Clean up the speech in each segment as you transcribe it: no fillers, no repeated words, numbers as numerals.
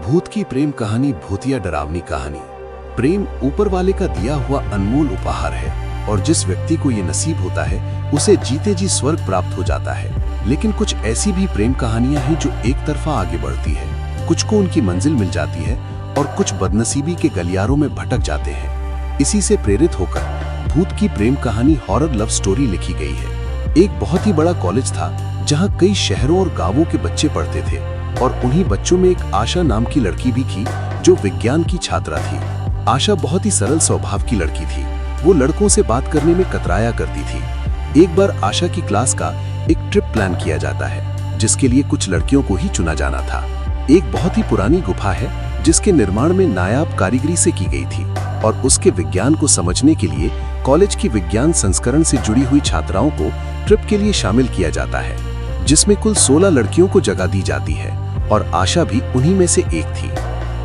भूत की प्रेम कहानी भूतिया डरावनी कहानी। प्रेम ऊपर वाले का दिया हुआ अनमोल उपहार है और जिस व्यक्ति को ये नसीब होता है उसे जीते जी स्वर्ग प्राप्त हो जाता है। लेकिन कुछ ऐसी भी प्रेम कहानियां हैं जो एक तरफा आगे बढ़ती है। कुछ को उनकी मंजिल मिल जाती है और कुछ बदनसीबी के गलियारों में भटक जाते हैं। इसी से प्रेरित होकर भूत की प्रेम कहानी हॉरर लव स्टोरी लिखी गई है। एक बहुत ही बड़ा कॉलेज था जहाँ कई शहरों और गांवों के बच्चे पढ़ते थे और उन्हीं बच्चों में एक आशा नाम की लड़की भी थी जो विज्ञान की छात्रा थी। आशा बहुत ही सरल स्वभाव की लड़की थी। वो लड़कों से बात करने में कतराया करती थी। एक बार आशा की क्लास का एक ट्रिप प्लान किया जाता है जिसके लिए कुछ लड़कियों को ही चुना जाना था। एक बहुत ही पुरानी गुफा है जिसके निर्माण में नायाब कारीगरी से की गई थी और उसके विज्ञान को समझने के लिए कॉलेज की विज्ञान संस्करण से जुड़ी हुई छात्राओं को ट्रिप के लिए शामिल किया जाता है, जिसमें कुल 16 लड़कियों को जगह दी जाती है और आशा भी उन्हीं में से एक थी।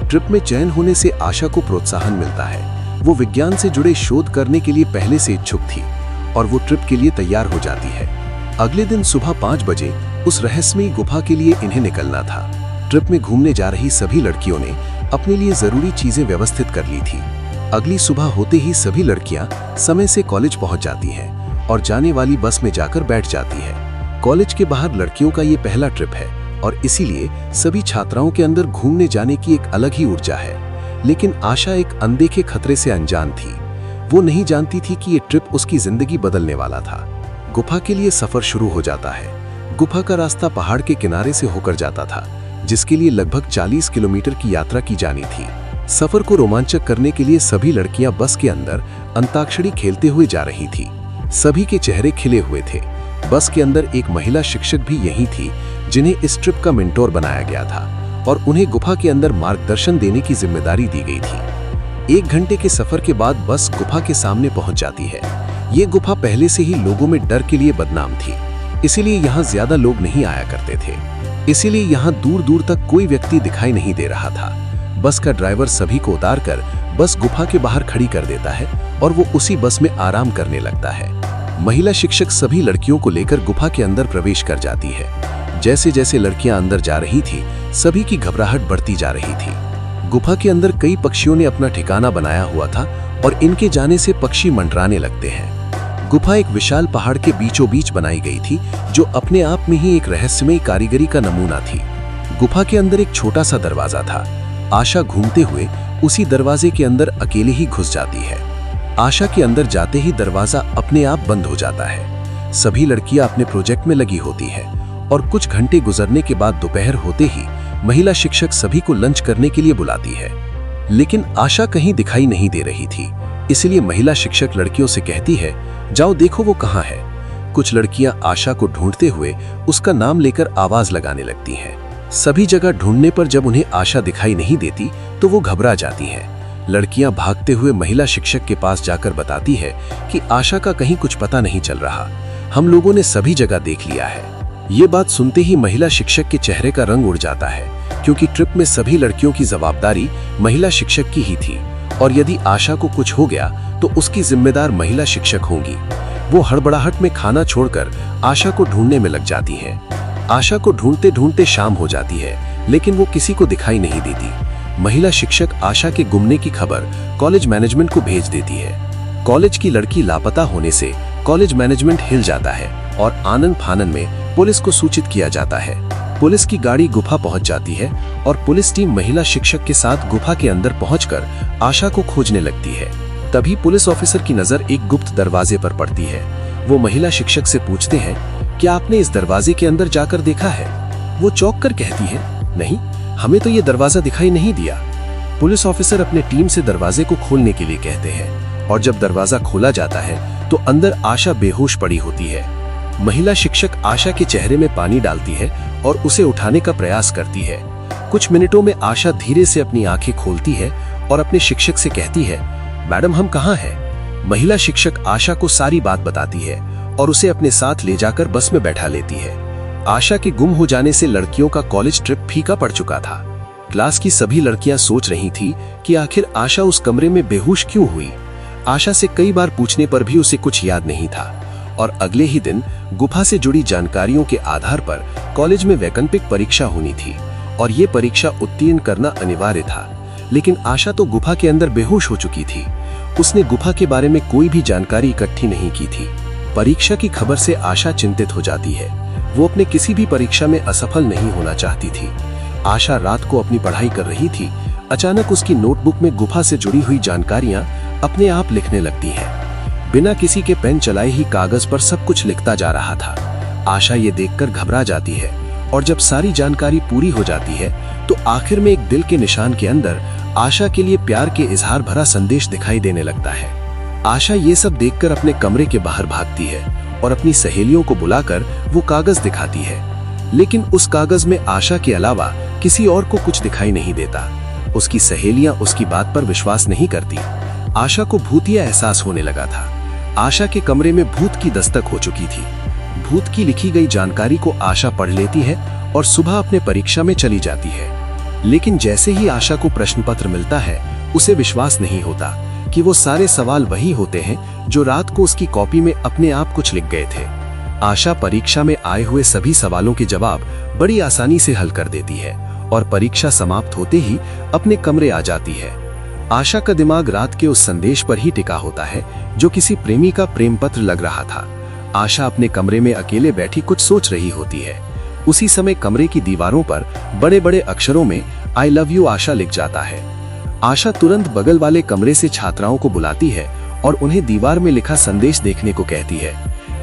ट्रिप में चयन होने से आशा को प्रोत्साहन मिलता है। वो विज्ञान से जुड़े शोध करने के लिए पहले से इच्छुक थी और वो ट्रिप के लिए तैयार हो जाती है। अगले दिन सुबह 5 बजे उस रहस्यमयी गुफा के लिए इन्हें निकलना था। ट्रिप में घूमने जा रही सभी लड़कियों ने अपने लिए जरूरी चीजें व्यवस्थित कर ली थी। अगली सुबह होते ही सभी लड़कियां समय से कॉलेज पहुंच जाती हैं और जाने वाली बस में जाकर बैठ जाती है। कॉलेज के बाहर लड़कियों का ये पहला ट्रिप है और इसीलिए सभी छात्राओं के अंदर घूमने जाने की एक अलग ही ऊर्जा है। लेकिन आशा एक अनदेखे खतरे से अनजान थी। वो नहीं जानती थी कि ये ट्रिप उसकी जिंदगी बदलने वाला था। गुफा के लिए सफर शुरू हो जाता है। गुफा का रास्ता पहाड़ के किनारे से होकर जाता था जिसके लिए लगभग 40 किलोमीटर की यात्रा की जानी थी। सफर को रोमांचक करने के लिए सभी लड़कियां बस के अंदर अंताक्षरी खेलते हुए जा रही थी। सभी के चेहरे खिले हुए थे। बस के अंदर एक महिला शिक्षक भी यही थी जिन्हें इस ट्रिप का मेंटोर बनाया गया था और उन्हें गुफा के अंदर मार्गदर्शन देने की जिम्मेदारी दी गई थी। 1 घंटे के सफर के बाद बस गुफा के सामने पहुंच जाती है। ये गुफा पहले से ही लोगों में डर के लिए बदनाम थी, इसीलिए यहाँ ज्यादा लोग नहीं आया करते थे। इसीलिए यहाँ दूर दूर तक कोई व्यक्ति दिखाई नहीं दे रहा था। बस का ड्राइवर सभी को उतारकर बस गुफा के बाहर खड़ी कर देता है और वो उसी बस में आराम करने लगता है। महिला शिक्षक सभी लड़कियों को लेकर गुफा के अंदर प्रवेश कर जाती है। जैसे जैसे लड़कियां अंदर जा रही थी सभी की घबराहट बढ़ती जा रही थी। गुफा के अंदर कई पक्षियों ने अपना ठिकाना बनाया हुआ था और इनके जाने से पक्षी मंडराने लगते हैं। गुफा एक विशाल पहाड़ के बीचों बीच बनाई गई थी जो अपने आप में ही एक रहस्यमयी कारीगरी का नमूना थी। गुफा के अंदर एक छोटा सा दरवाजा था। आशा घूमते हुए उसी दरवाजे के अंदर अकेले ही घुस जाती है। आशा के अंदर जाते ही दरवाजा अपने आप बंद हो जाता है। सभी लड़कियां अपने प्रोजेक्ट में लगी होती है और कुछ घंटे गुजरने के बाद दोपहर होते ही महिला शिक्षक सभी को लंच करने के लिए बुलाती है। लेकिन आशा कहीं दिखाई नहीं दे रही थी, इसलिए महिला शिक्षक लड़कियों से कहती है, जाओ देखो वो कहाँ है। कुछ लड़कियां आशा को ढूंढते हुए उसका नाम लेकर आवाज लगाने लगती हैं। सभी जगह ढूंढने पर जब उन्हें आशा दिखाई नहीं देती तो वो घबरा जाती हैं। लड़कियां भागते हुए महिला शिक्षक के पास जाकर बताती है कि आशा का कहीं कुछ पता नहीं चल रहा, हम लोगों ने सभी जगह देख लिया है। ये बात सुनते ही महिला शिक्षक के चेहरे का रंग उड़ जाता है क्योंकि ट्रिप में सभी लड़कियों की जवाबदारी महिला शिक्षक की ही थी और यदि आशा को कुछ हो गया तो उसकी जिम्मेदार महिला शिक्षक होंगी। वो हड़बड़ाहट में खाना छोड़कर आशा को ढूंढने में लग जाती है। आशा को ढूंढते ढूंढते शाम हो जाती है लेकिन वो किसी को दिखाई नहीं देती। महिला शिक्षक आशा के गुमने की खबर कॉलेज मैनेजमेंट को भेज देती है। कॉलेज की लड़की लापता होने से कॉलेज मैनेजमेंट हिल जाता है और आनन फानन में पुलिस को सूचित किया जाता है। पुलिस की गाड़ी गुफा पहुंच जाती है और पुलिस टीम महिला शिक्षक के साथ गुफा के अंदर पहुंचकर आशा को खोजने लगती है। तभी पुलिस ऑफिसर की नजर एक गुप्त दरवाजे पर पड़ती है। वो महिला शिक्षक से पूछते हैं, क्या आपने इस दरवाजे के अंदर जाकर देखा है? वो चौंक कर कहती है, नहीं, हमें तो ये दरवाजा दिखाई नहीं दिया। पुलिस ऑफिसर अपने टीम से दरवाजे को खोलने के लिए कहते हैं और जब दरवाजा खोला जाता है तो अंदर आशा बेहोश पड़ी होती है। महिला शिक्षक आशा के चेहरे में पानी डालती है और उसे उठाने का प्रयास करती है। कुछ मिनटों में आशा धीरे से अपनी आंखें खोलती है और अपने शिक्षक से कहती है, मैडम हम कहाँ हैं? महिला शिक्षक आशा को सारी बात बताती है और उसे अपने साथ ले जाकर बस में बैठा लेती है। आशा के गुम हो जाने से लड़कियों का कॉलेज ट्रिप फीका पड़ चुका था। क्लास की सभी लड़कियां सोच रही थी कि आखिर आशा उस कमरे में बेहोश क्यों हुई। आशा से कई बार पूछने पर भी उसे कुछ याद नहीं था और अगले ही दिन गुफा से जुड़ी जानकारियों के आधार पर कॉलेज में वैकल्पिक परीक्षा होनी थी और ये परीक्षा उत्तीर्ण करना अनिवार्य था। लेकिन आशा तो गुफा के अंदर बेहोश हो चुकी थी। उसने गुफा के बारे में कोई भी जानकारी इकट्ठी नहीं की थी। परीक्षा की खबर से आशा चिंतित हो जाती है। वो अपने किसी भी परीक्षा में असफल नहीं होना चाहती थी। आशा रात को अपनी पढ़ाई कर रही थी। अचानक उसकी नोटबुक में गुफा से जुड़ी हुई जानकारियां अपने आप लिखने लगती हैं। बिना किसी के पेन चलाए ही कागज पर सब कुछ लिखता जा रहा था। आशा ये देखकर घबरा जाती है और जब सारी जानकारी पूरी हो जाती है तो आखिर में एक दिल के निशान के अंदर आशा के लिए प्यार के इजहार भरा संदेश दिखाई देने लगता है। आशा ये सब देखकर अपने कमरे के बाहर भागती है और अपनी सहेलियों को बुलाकर वो कागज दिखाती है। लेकिन उस कागज में आशा के अलावा किसी और को कुछ दिखाई नहीं देता। उसकी सहेलियां उसकी बात पर विश्वास नहीं करती। आशा को भूतिया एहसास होने लगा था। आशा के कमरे में भूत की दस्तक हो चुकी थी। भूत की लिखी गई जानकारी को आशा पढ़ लेती है और सुबह अपने परीक्षा में चली जाती है। लेकिन जैसे ही आशा को प्रश्न पत्र मिलता है उसे विश्वास नहीं होता कि वो सारे सवाल वही होते हैं जो रात को उसकी कॉपी में अपने आप कुछ लिख गए थे। आशा परीक्षा में आए हुए सभी सवालों के जवाब बड़ी आसानी से हल कर देती है और परीक्षा समाप्त होते ही अपने कमरे आ जाती है। आशा का दिमाग रात के उस संदेश पर ही टिका होता है जो किसी प्रेमी का प्रेम पत्र लग रहा था। आशा अपने कमरे में अकेले बैठी कुछ सोच रही होती है। उसी समय कमरे की दीवारों पर बड़े बड़े अक्षरों में आई लव यू आशा लिख जाता है। आशा तुरंत बगल वाले कमरे से छात्राओं को बुलाती है और उन्हें दीवार में लिखा संदेश देखने को कहती है।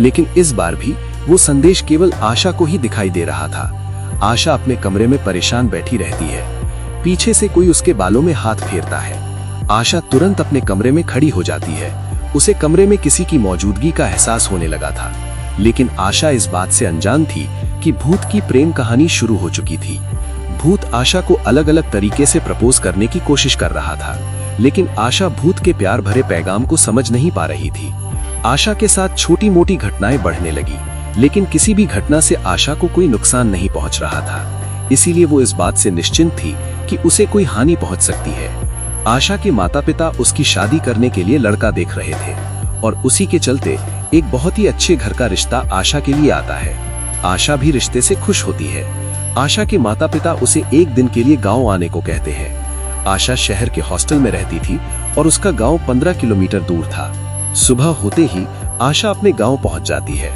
लेकिन इस बार भी वो संदेश केवल आशा को ही दिखाई दे रहा था। आशा अपने कमरे में परेशान बैठी रहती है। पीछे से कोई उसके बालों में हाथ फेरता है। आशा तुरंत अपने कमरे में खड़ी हो जाती है। उसे कमरे में किसी की मौजूदगी का एहसास होने लगा था। लेकिन आशा इस बात से अनजान थी कि भूत की प्रेम कहानी शुरू हो चुकी थी। भूत आशा को अलग अलग तरीके से प्रपोज करने की कोशिश कर रहा था। लेकिन आशा भूत के प्यार भरे पैगाम को समझ नहीं पा रही थी। आशा के साथ छोटी मोटी घटनाएं बढ़ने लगी, लेकिन किसी भी घटना से आशा को कोई नुकसान नहीं पहुंच रहा था। इसीलिए वो इस बात से निश्चिंत थी कि उसे कोई हानि पहुंच सकती है। आशा के माता पिता उसकी शादी करने के लिए लड़का देख रहे थे और उसी के चलते एक बहुत ही अच्छे घर का रिश्ता आशा के लिए आता है। आशा भी रिश्ते से खुश होती है। आशा के माता पिता उसे एक दिन के लिए गांव आने को कहते हैं। आशा शहर के हॉस्टल में रहती थी और उसका गांव 15 किलोमीटर दूर था। सुबह होते ही आशा अपने गांव पहुंच जाती है।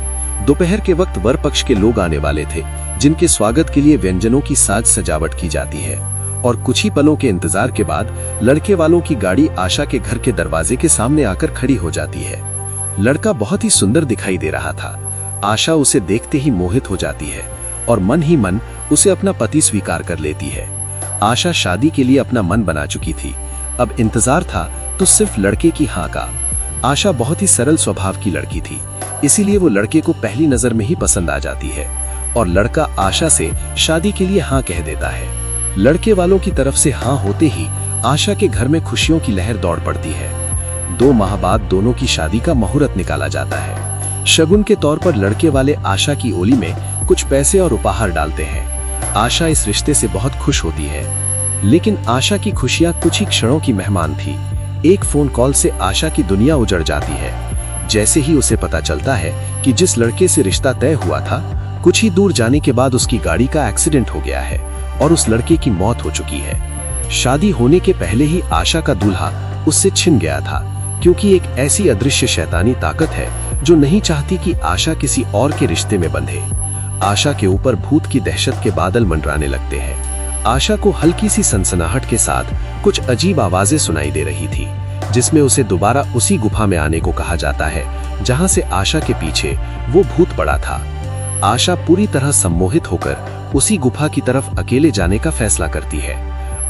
दोपहर के वक्त वर पक्ष के लोग आने वाले थे, जिनके स्वागत के लिए व्यंजनों की साज सजावट की जाती है। और कुछ ही पलों के इंतजार के बाद लड़के वालों की गाड़ी आशा के घर के दरवाजे के सामने आकर खड़ी हो जाती है। लड़का बहुत ही सुंदर दिखाई दे रहा था। आशा उसे देखते ही मोहित हो जाती है और मन ही मन उसे अपना पति स्वीकार कर लेती है। आशा शादी के लिए अपना मन बना चुकी थी। अब इंतजार था तो सिर्फ लड़के की हाँ का। आशा बहुत ही सरल स्वभाव की लड़की थी, इसीलिए वो लड़के को पहली नजर में ही पसंद आ जाती है और लड़का आशा से शादी के लिए हाँ कह देता है। लड़के वालों की तरफ से हाँ होते ही आशा के घर में खुशियों की लहर दौड़ पड़ती है। 2 माह बाद दोनों की शादी का मुहूर्त निकाला जाता है। शगुन के तौर पर लड़के वाले आशा की ओली में कुछ पैसे और उपहार डालते हैं। आशा इस रिश्ते से बहुत खुश होती है, लेकिन आशा की खुशियां कुछ ही क्षणों की मेहमान थी। एक फोन कॉल से आशा की दुनिया उजड़ जाती है। जैसे ही उसे पता चलता है कि जिस लड़के से रिश्ता तय हुआ था, कुछ ही दूर जाने के बाद उसकी गाड़ी का एक्सीडेंट हो गया है और उस लड़के की मौत हो चुकी है। शादी होने के पहले ही आशा का दूल्हा उससे छिन गया था, क्योंकि एक ऐसी अदृश्य शैतानी ताकत है जो नहीं चाहती कि आशा किसी और के रिश्ते में बंधे। आशा के ऊपर भूत की दहशत के बादल मंडराने लगते हैं। आशा को हल्की सी सनसनाहट के साथ कुछ अजीब आवाजें सुनाई दे रही थी, जिसमें उसे दोबारा उसी गुफा में आने को कहा जाता है जहां से आशा के पीछे वो भूत पड़ा था। आशा पूरी तरह सम्मोहित होकर उसी गुफा की तरफ अकेले जाने का फैसला करती है।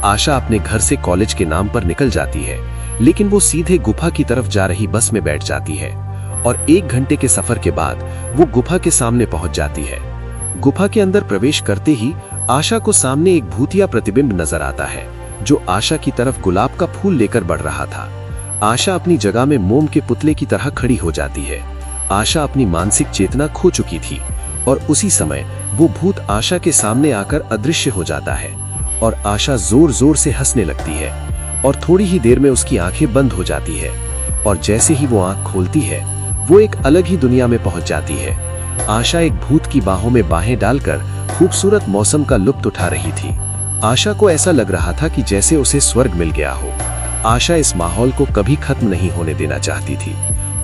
आशा अपने घर से कॉलेज के नाम पर निकल जाती है, लेकिन वो सीधे गुफा की तरफ जा रही बस में बैठ जाती है और 1 घंटे के सफर के बाद वो गुफा के सामने पहुंच जाती है। गुफा के अंदर प्रवेश करते ही आशा को सामने एक भूतिया प्रतिबिंब नजर आता है, जो आशा की तरफ गुलाब का फूल लेकर बढ़ रहा था। आशा अपनी जगह में मोम के पुतले की तरह खड़ी हो जाती है। आशा अपनी मानसिक चेतना खो चुकी थी और उसी समय वो भूत आशा के सामने आकर अदृश्य हो जाता है और आशा जोर जोर से हंसने लगती है और थोड़ी ही देर में उसकी आंखें बंद हो जाती है और जैसे ही वो आंख खोलती है वो एक अलग ही दुनिया में पहुंच जाती है। आशा एक भूत की बाहों में बाहें डालकर खूबसूरत मौसम का लुत्फ उठा रही थी। आशा को ऐसा लग रहा था कि जैसे उसे स्वर्ग मिल गया हो। आशा इस माहौल को कभी खत्म नहीं होने देना चाहती थी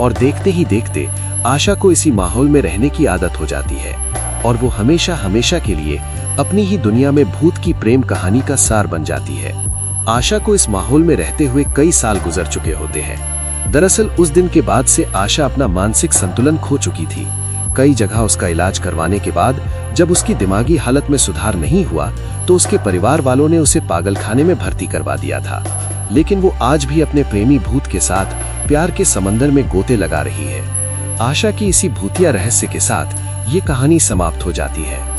और देखते ही देखते आशा को इसी माहौल में रहने की आदत हो जाती है और वो हमेशा हमेशा के लिए अपनी ही दुनिया में भूत की प्रेम कहानी का सार बन जाती है। आशा को इस माहौल में रहते हुए कई साल गुजर चुके होते हैं। दरअसल उस दिन के बाद से आशा अपना मानसिक संतुलन खो चुकी थी। कई जगह उसका इलाज करवाने के बाद जब उसकी दिमागी हालत में सुधार नहीं हुआ तो उसके परिवार वालों ने उसे पागलखाने में भर्ती करवा दिया था। लेकिन वो आज भी अपने प्रेमी भूत के साथ प्यार के समंदर में गोते लगा रही है। आशा की इसी भूतिया रहस्य के साथ ये कहानी समाप्त हो जाती है।